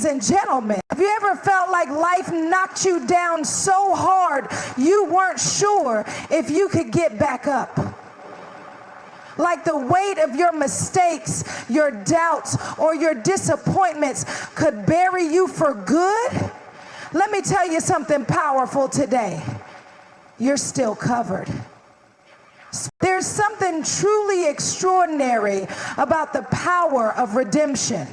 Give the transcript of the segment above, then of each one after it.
and gentlemen, have you ever felt like life knocked you down so hard you weren't sure if you could get back up? Like the weight of your mistakes, your doubts, or your disappointments could bury you for good? Let me tell you something powerful today. You're still covered. There's something truly extraordinary about the power of redemption.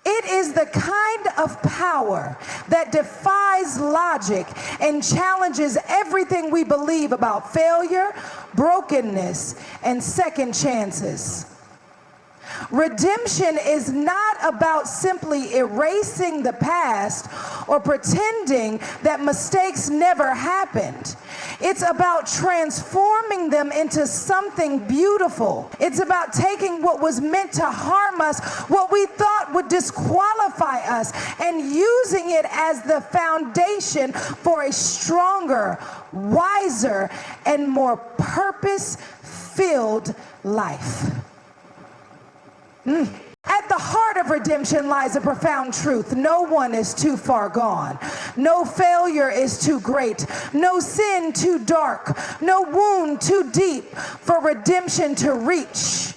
It is the kind of power that defies logic and challenges everything we believe about failure, brokenness, and second chances. Redemption is not about simply erasing the past or pretending that mistakes never happened. It's about transforming them into something beautiful. It's about taking what was meant to harm us, what we thought would disqualify us, and using it as the foundation for a stronger, wiser, and more purpose-filled life. At the heart of redemption lies a profound truth. No one is too far gone. No failure is too great. No sin too dark. No wound too deep for redemption to reach.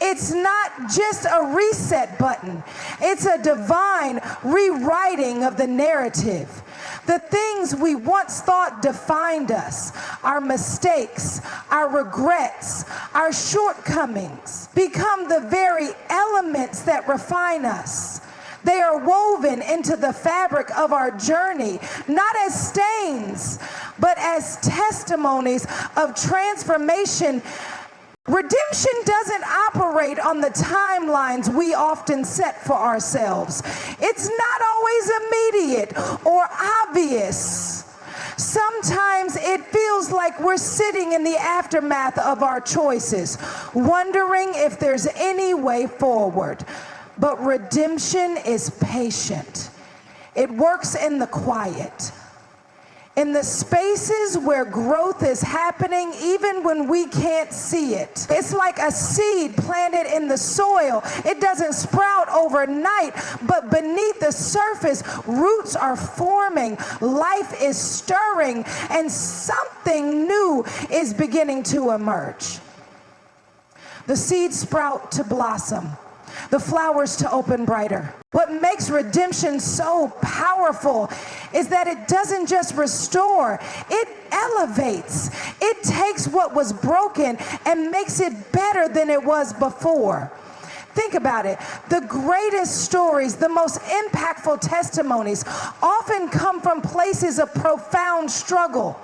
It's not just a reset button. It's a divine rewriting of the narrative. The things we once thought defined us, our mistakes, our regrets, our shortcomings, become the very elements that refine us. They are woven into the fabric of our journey, not as stains, but as testimonies of transformation. Redemption doesn't operate on the timelines we often set for ourselves. It's not always immediate or obvious. Sometimes it feels like we're sitting in the aftermath of our choices, wondering if there's any way forward. But redemption is patient. It works in the quiet. In the spaces where growth is happening even when we can't see it. It's like a seed planted in the soil. It doesn't sprout overnight, but beneath the surface, roots are forming, life is stirring, and something new is beginning to emerge. The seeds sprout to blossom, the flowers to open brighter. What makes redemption so powerful is that it doesn't just restore, it elevates. It takes what was broken and makes it better than it was before. Think about it. The greatest stories, the most impactful testimonies often come from places of profound struggle.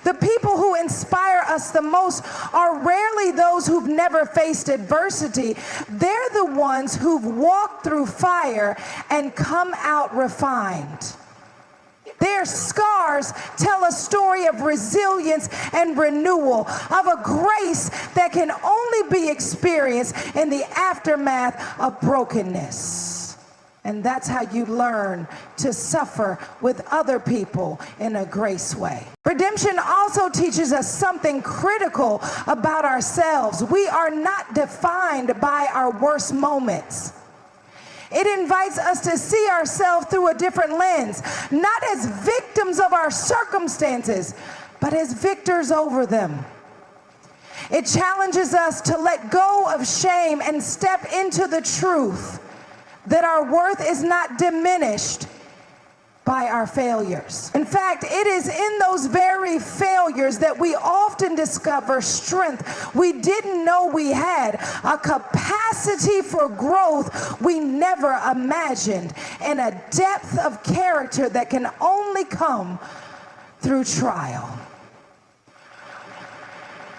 The people who inspire us the most are rarely those who've never faced adversity. They're the ones who've walked through fire and come out refined. Their scars tell a story of resilience and renewal, of a grace that can only be experienced in the aftermath of brokenness. And that's how you learn to suffer with other people in a grace way. Redemption also teaches us something critical about ourselves. We are not defined by our worst moments. It invites us to see ourselves through a different lens, not as victims of our circumstances, but as victors over them. It challenges us to let go of shame and step into the truth that our worth is not diminished by our failures. In fact, it is in those very failures that we often discover strength we didn't know we had, a capacity for growth we never imagined, and a depth of character that can only come through trial.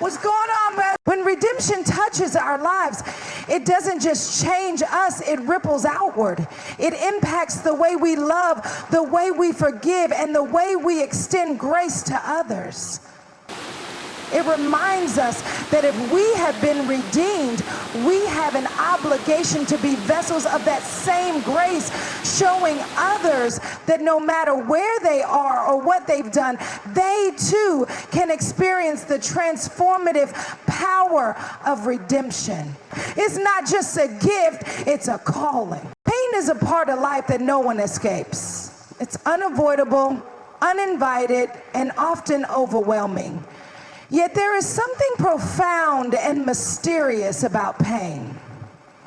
What's going on, man? When redemption touches our lives, it doesn't just change us, it ripples outward. It impacts the way we love, the way we forgive, and the way we extend grace to others. It reminds us that if we have been redeemed, we have an obligation to be vessels of that same grace, showing others that no matter where they are or what they've done, they too can experience the transformative power of redemption. It's not just a gift, it's a calling. Pain is a part of life that no one escapes. It's unavoidable, uninvited, and often overwhelming. Yet there is something profound and mysterious about pain.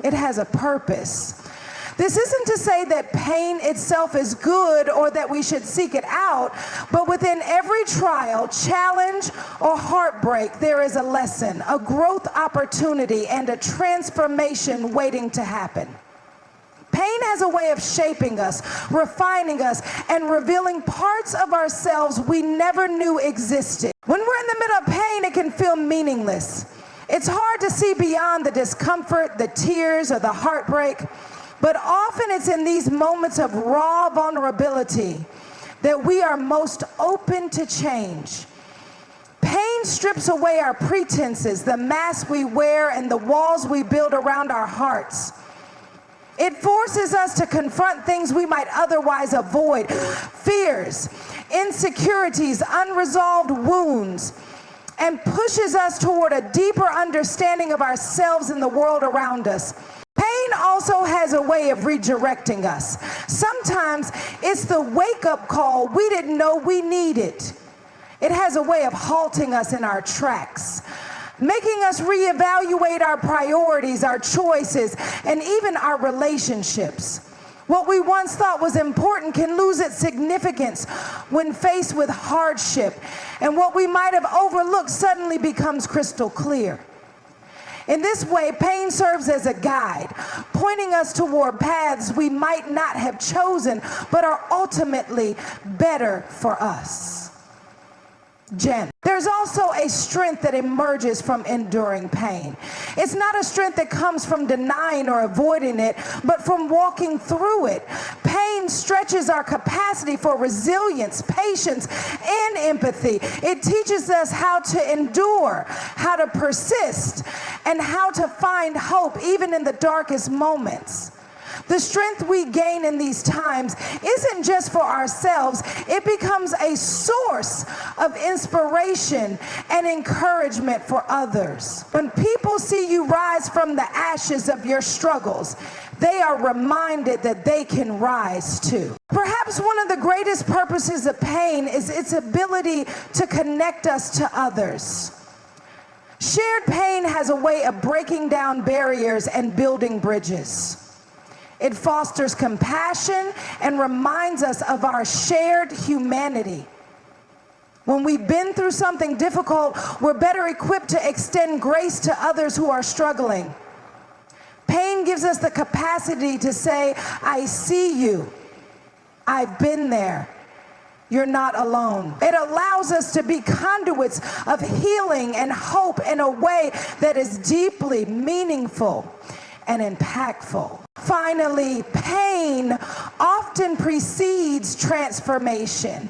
It has a purpose. This isn't to say that pain itself is good or that we should seek it out, but within every trial, challenge, or heartbreak, there is a lesson, a growth opportunity, and a transformation waiting to happen. Pain has a way of shaping us, refining us, and revealing parts of ourselves we never knew existed. When we're in the middle of pain, it can feel meaningless. It's hard to see beyond the discomfort, the tears, or the heartbreak. But often it's in these moments of raw vulnerability that we are most open to change. Pain strips away our pretenses, the masks we wear, and the walls we build around our hearts. It forces us to confront things we might otherwise avoid, fears, insecurities, unresolved wounds, and pushes us toward a deeper understanding of ourselves and the world around us. Pain also has a way of redirecting us. Sometimes it's the wake-up call we didn't know we needed. It has a way of halting us in our tracks, making us reevaluate our priorities, our choices, and even our relationships. What we once thought was important can lose its significance when faced with hardship, and what we might have overlooked suddenly becomes crystal clear. In this way, pain serves as a guide, pointing us toward paths we might not have chosen, but are ultimately better for us. Jen, there's also a strength that emerges from enduring pain. It's not a strength that comes from denying or avoiding it, but from walking through it. Pain stretches our capacity for resilience, patience, and empathy. It teaches us how to endure, how to persist, and how to find hope even in the darkest moments. The strength we gain in these times isn't just for ourselves, it becomes a source of inspiration and encouragement for others. When people see you rise from the ashes of your struggles, they are reminded that they can rise too. Perhaps one of the greatest purposes of pain is its ability to connect us to others. Shared pain has a way of breaking down barriers and building bridges. It fosters compassion and reminds us of our shared humanity. When we've been through something difficult, we're better equipped to extend grace to others who are struggling. Pain gives us the capacity to say, I see you. I've been there. You're not alone. It allows us to be conduits of healing and hope in a way that is deeply meaningful and impactful. Finally, pain often precedes transformation.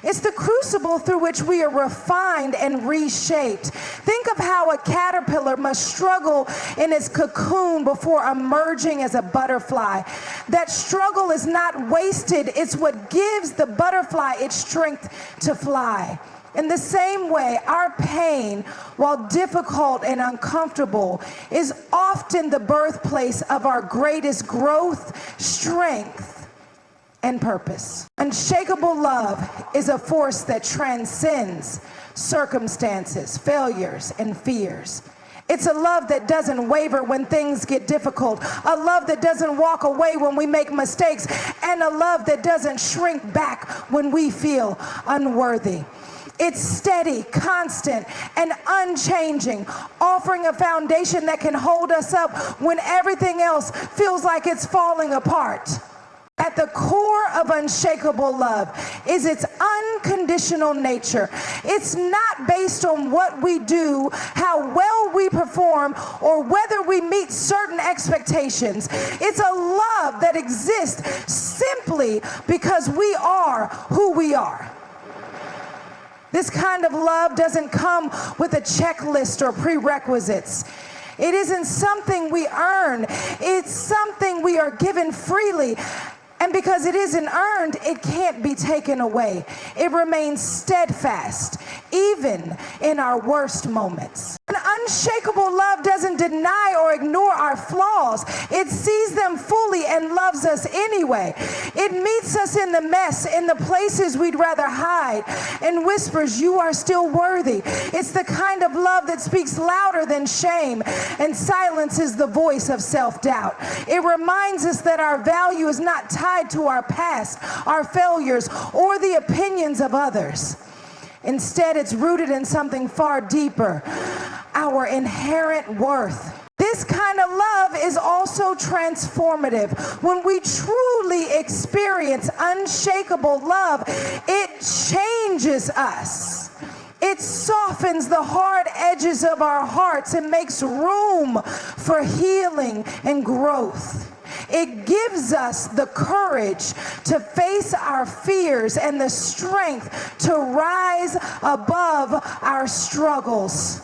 It's the crucible through which we are refined and reshaped. Think of how a caterpillar must struggle in its cocoon before emerging as a butterfly. That struggle is not wasted. It's what gives the butterfly its strength to fly. In the same way, our pain, while difficult and uncomfortable, is often the birthplace of our greatest growth, strength, and purpose. Unshakable love is a force that transcends circumstances, failures, and fears. It's a love that doesn't waver when things get difficult, a love that doesn't walk away when we make mistakes, and a love that doesn't shrink back when we feel unworthy. It's steady, constant, and unchanging, offering a foundation that can hold us up when everything else feels like it's falling apart. At the core of unshakable love is its unconditional nature. It's not based on what we do, how well we perform, or whether we meet certain expectations. It's a love that exists simply because we are who we are. This kind of love doesn't come with a checklist or prerequisites. It isn't something we earn. It's something we are given freely. And because it isn't earned, it can't be taken away. It remains steadfast, even in our worst moments. An Unshakable love doesn't deny or ignore our flaws. It sees them fully and loves us anyway. It meets us in the mess, in the places we'd rather hide, and whispers, "You are still worthy." It's the kind of love that speaks louder than shame and silences the voice of self-doubt. It reminds us that our value is not tied to our past, our failures, or the opinions of others. Instead, it's rooted in something far deeper, our inherent worth. This kind of love is also transformative. When we truly experience unshakable love, it changes us. It softens the hard edges of our hearts and makes room for healing and growth. It gives us the courage to face our fears and the strength to rise above our struggles.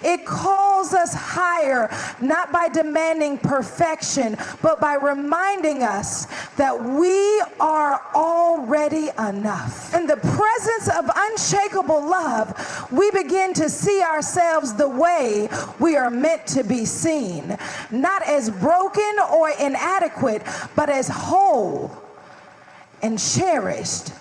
It calls us higher, not by demanding perfection, but by reminding us that we are already enough. In the presence of unshakable love, we begin to see ourselves the way we are meant to be seen, not as broken or inadequate, but as whole and cherished,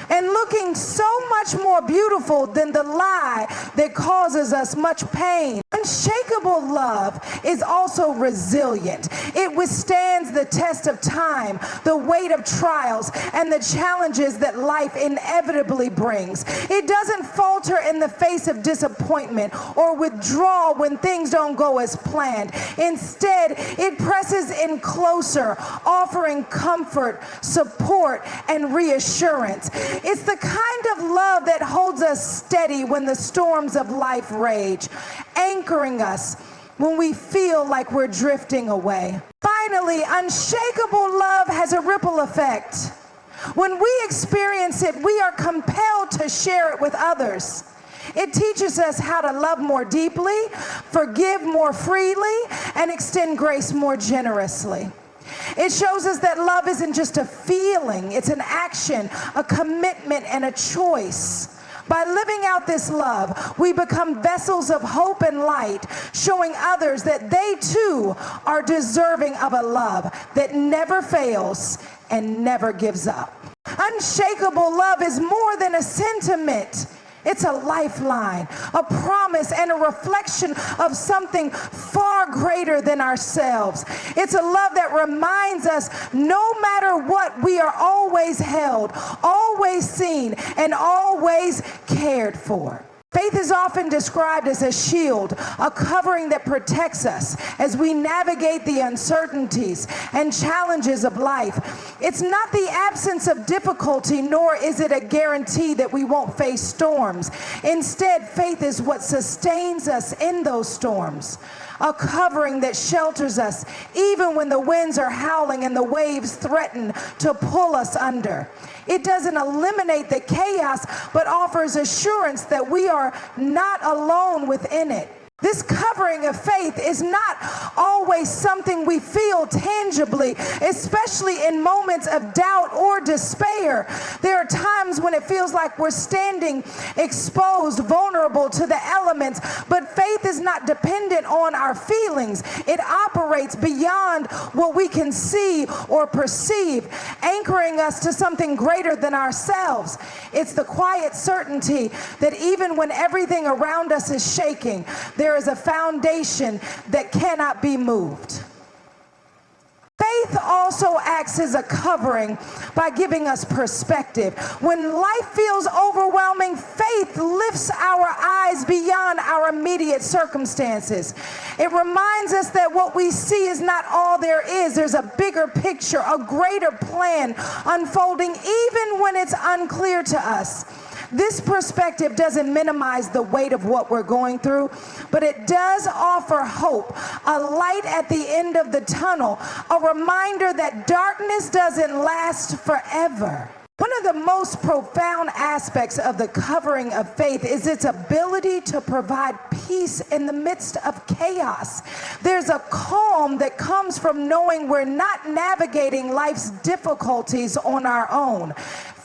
and looking so much more beautiful than the lie that causes us much pain. Unshakable love is also resilient. It withstands the test of time, the weight of trials, and the challenges that life inevitably brings. It doesn't falter in the face of disappointment or withdraw when things don't go as planned. Instead, it presses in closer, offering comfort, support, and reassurance. It's the kind of love that holds us steady when the storms of life rage, anchoring us when we feel like we're drifting away. Finally, unshakable love has a ripple effect. When we experience it, we are compelled to share it with others. It teaches us how to love more deeply, forgive more freely, and extend grace more generously. It shows us that love isn't just a feeling, it's an action, a commitment, and a choice. By living out this love, we become vessels of hope and light, showing others that they too are deserving of a love that never fails and never gives up. Unshakable love is more than a sentiment. It's a lifeline, a promise, and a reflection of something far greater than ourselves. It's a love that reminds us no matter what, we are always held, always seen, and always cared for. Faith is often described as a shield, a covering that protects us as we navigate the uncertainties and challenges of life. It's not the absence of difficulty, nor is it a guarantee that we won't face storms. Instead, faith is what sustains us in those storms, a covering that shelters us even when the winds are howling and the waves threaten to pull us under. It doesn't eliminate the chaos, but offers assurance that we are not alone within it. This covering of faith is not always something we feel tangibly, especially in moments of doubt or despair. There are times when it feels like we're standing exposed, vulnerable to the elements, but faith is not dependent on our feelings. It operates beyond what we can see or perceive, anchoring us to something greater than ourselves. It's the quiet certainty that even when everything around us is shaking, there is a foundation that cannot be moved. Faith also acts as a covering by giving us perspective. When life feels overwhelming, faith lifts our eyes beyond our immediate circumstances. It reminds us that what we see is not all there is. There's a bigger picture, a greater plan unfolding even when it's unclear to us. This perspective doesn't minimize the weight of what we're going through, but it does offer hope, a light at the end of the tunnel, a reminder that darkness doesn't last forever. One of the most profound aspects of the covering of faith is its ability to provide peace in the midst of chaos. There's a calm that comes from knowing we're not navigating life's difficulties on our own.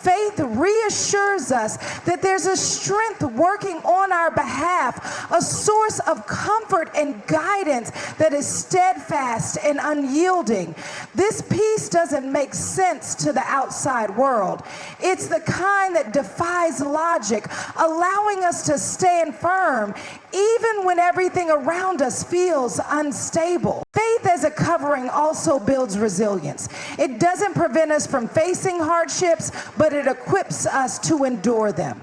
Faith reassures us that there's a strength working on our behalf, a source of comfort and guidance that is steadfast and unyielding. This peace doesn't make sense to the outside world. It's the kind that defies logic, allowing us to stand firm even when everything around us feels unstable. Faith as a covering also builds resilience. It doesn't prevent us from facing hardships, but it equips us to endure them.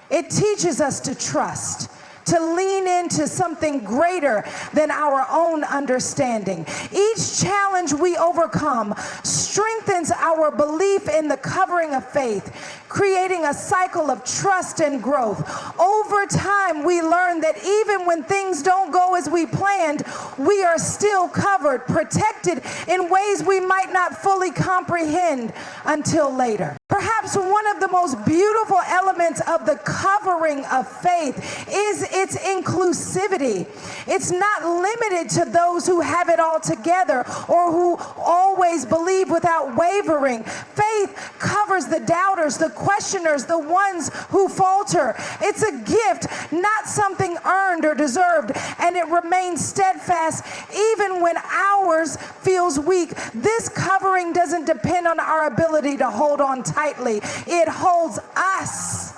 It teaches us to trust, to lean into something greater than our own understanding. Each challenge we overcome strengthens our belief in the covering of faith, creating a cycle of trust and growth. Over time, we learn that even when things don't go as we planned, we are still covered, protected in ways we might not fully comprehend until later. Perhaps one of the most beautiful elements of the covering of faith is its inclusivity. It's not limited to those who have it all together or who always believe without wavering. Faith covers the doubters, the questioners, the ones who falter. It's a gift, not something earned or deserved, and it remains steadfast even when ours feels weak. This covering doesn't depend on our ability to hold on tightly. It holds us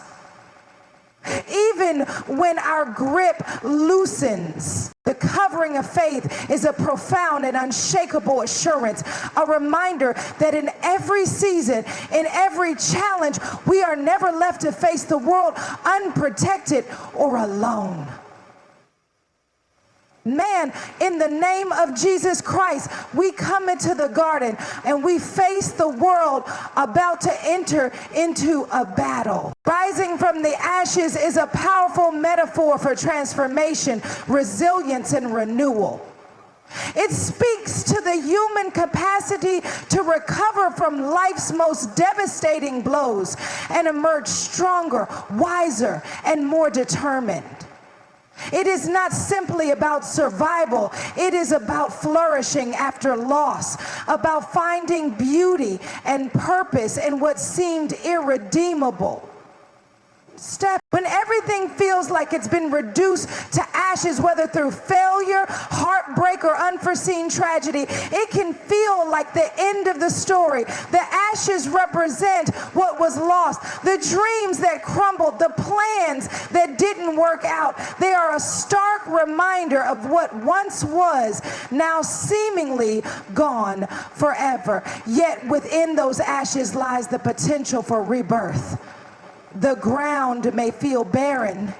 even when our grip loosens. The covering of faith is a profound and unshakable assurance, a reminder that in every season, in every challenge, we are never left to face the world unprotected or alone. Man, in the name of Jesus Christ, we come into the garden and we face the world about to enter into a battle. Rising from the ashes is a powerful metaphor for transformation, resilience, and renewal. It speaks to the human capacity to recover from life's most devastating blows and emerge stronger, wiser, and more determined. It is not simply about survival. It is about flourishing after loss, about finding beauty and purpose in what seemed irredeemable. When everything feels like it's been reduced to ashes, whether through failure, heartbreak, or unforeseen tragedy, it can feel like the end of the story. The ashes represent what was lost, the dreams that crumbled, the plans that didn't work out. They are a stark reminder of what once was, now seemingly gone forever. Yet within those ashes lies the potential for rebirth. The ground may feel barren,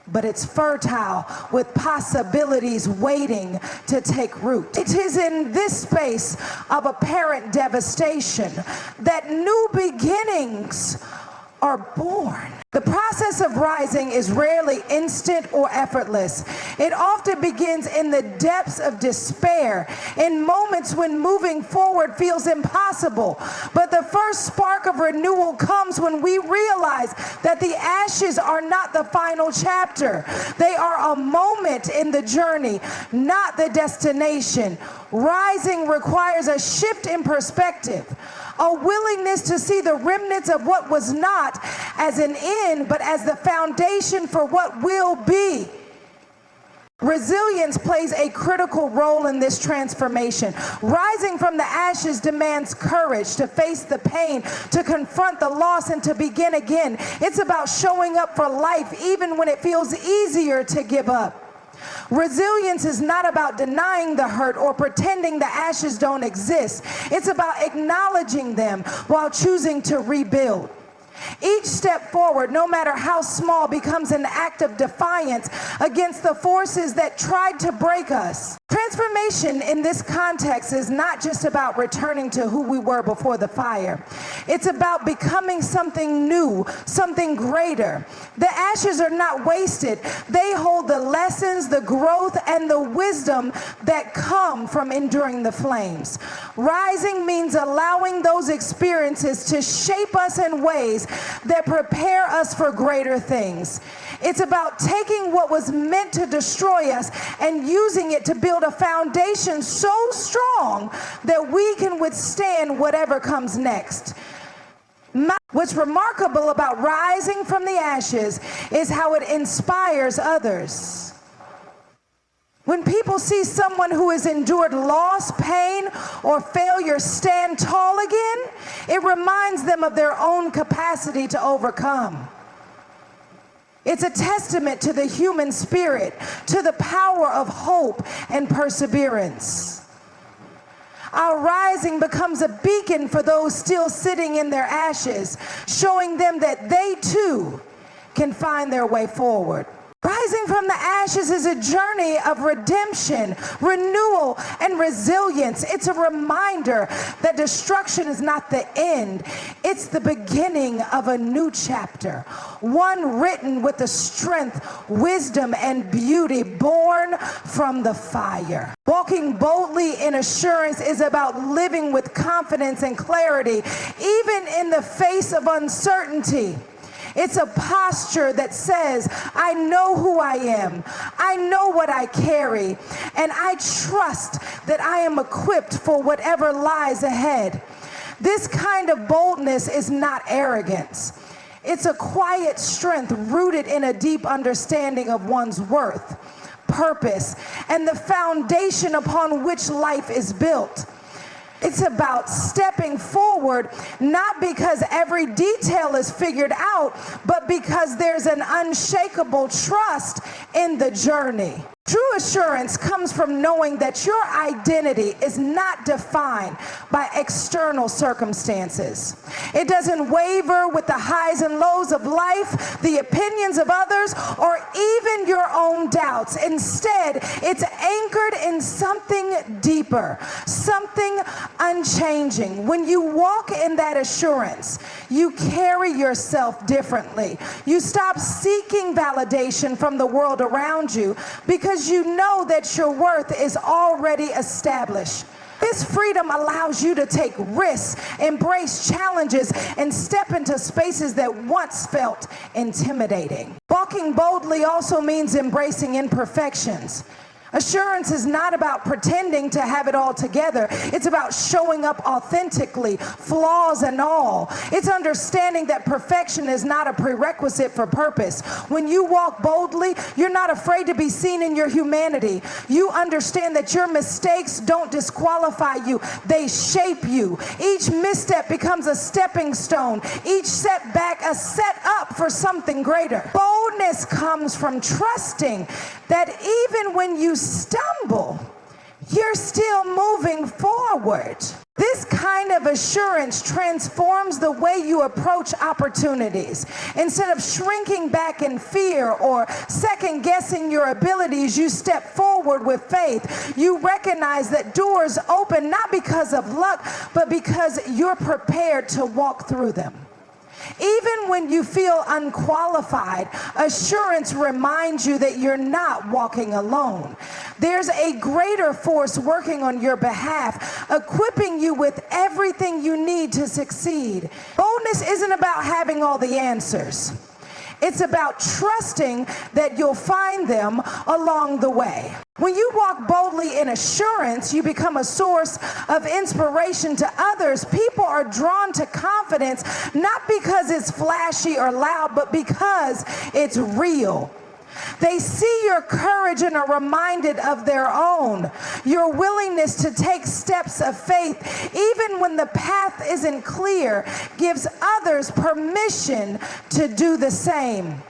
but it's fertile with possibilities waiting to take root. It is in this space of apparent devastation that new beginnings are born. The process of rising is rarely instant or effortless. It often begins in the depths of despair, in moments when moving forward feels impossible. But the first spark of renewal comes when we realize that the ashes are not the final chapter. They are a moment in the journey, not the destination. Rising requires a shift in perspective, a willingness to see the remnants of what was not as an end, but as the foundation for what will be. Resilience plays a critical role in this transformation. Rising from the ashes demands courage to face the pain, to confront the loss, and to begin again. It's about showing up for life even when it feels easier to give up. Resilience is not about denying the hurt or pretending the ashes don't exist. It's about acknowledging them while choosing to rebuild. Each step forward, no matter how small, becomes an act of defiance against the forces that tried to break us. Transformation in this context is not just about returning to who we were before the fire. It's about becoming something new, something greater. The ashes are not wasted. They hold the lessons, the growth, and the wisdom that come from enduring the flames. Rising means allowing those experiences to shape us in ways that prepare us for greater things. It's about taking what was meant to destroy us and using it to build a foundation so strong that we can withstand whatever comes next. What's remarkable about rising from the ashes is how it inspires others. When people see someone who has endured loss, pain, or failure stand tall again, it reminds them of their own capacity to overcome. It's a testament to the human spirit, to the power of hope and perseverance. Our rising becomes a beacon for those still sitting in their ashes, showing them that they too can find their way forward. Rising from the ashes is a journey of redemption, renewal, and resilience. It's a reminder that destruction is not the end. It's the beginning of a new chapter, one written with the strength, wisdom, and beauty born from the fire. Walking boldly in assurance is about living with confidence and clarity, even in the face of uncertainty. It's a posture that says, I know who I am, I know what I carry, and I trust that I am equipped for whatever lies ahead. This kind of boldness is not arrogance. It's a quiet strength rooted in a deep understanding of one's worth, purpose, and the foundation upon which life is built. It's about stepping forward, not because every detail is figured out, but because there's an unshakable trust in the journey. True assurance comes from knowing that your identity is not defined by external circumstances. It doesn't waver with the highs and lows of life, the opinions of others, or even your own doubts. Instead, it's anchored in something deeper, something unchanging. When you walk in that assurance, you carry yourself differently. You stop seeking validation from the world around you because you know that your worth is already established. This freedom allows you to take risks, embrace challenges, and step into spaces that once felt intimidating. Walking boldly also means embracing imperfections. Assurance is not about pretending to have it all together. It's about showing up authentically, flaws and all. It's understanding that perfection is not a prerequisite for purpose. When you walk boldly, you're not afraid to be seen in your humanity. You understand that your mistakes don't disqualify you, they shape you. Each misstep becomes a stepping stone, each setback a setup for something greater. Boldness comes from trusting that even when you stumble, you're still moving forward. This kind of assurance transforms the way you approach opportunities. Instead of shrinking back in fear or second-guessing your abilities, you step forward with faith. You recognize that doors open not because of luck, but because you're prepared to walk through them. Even when you feel unqualified, assurance reminds you that you're not walking alone. There's a greater force working on your behalf, equipping you with everything you need to succeed. Boldness isn't about having all the answers. It's about trusting that you'll find them along the way. When you walk boldly in assurance, you become a source of inspiration to others. People are drawn to confidence, not because it's flashy or loud, but because it's real. They see your courage and are reminded of their own. Your willingness to take steps of faith, even when the path isn't clear, gives others permission to do the same.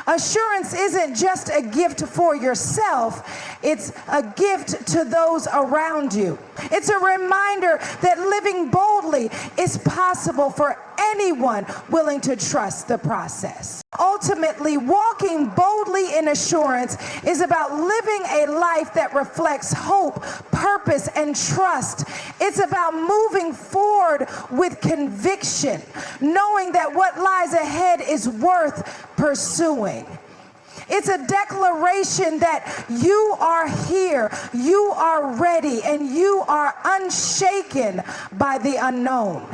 Assurance isn't just a gift for yourself, it's a gift to those around you. It's a reminder that living boldly is possible for anyone willing to trust the process. Ultimately, walking boldly in assurance is about living a life that reflects hope, purpose, and trust. It's about moving forward with conviction, knowing that what lies ahead is worth pursuing. It's a declaration that you are here, you are ready, and you are unshaken by the unknown.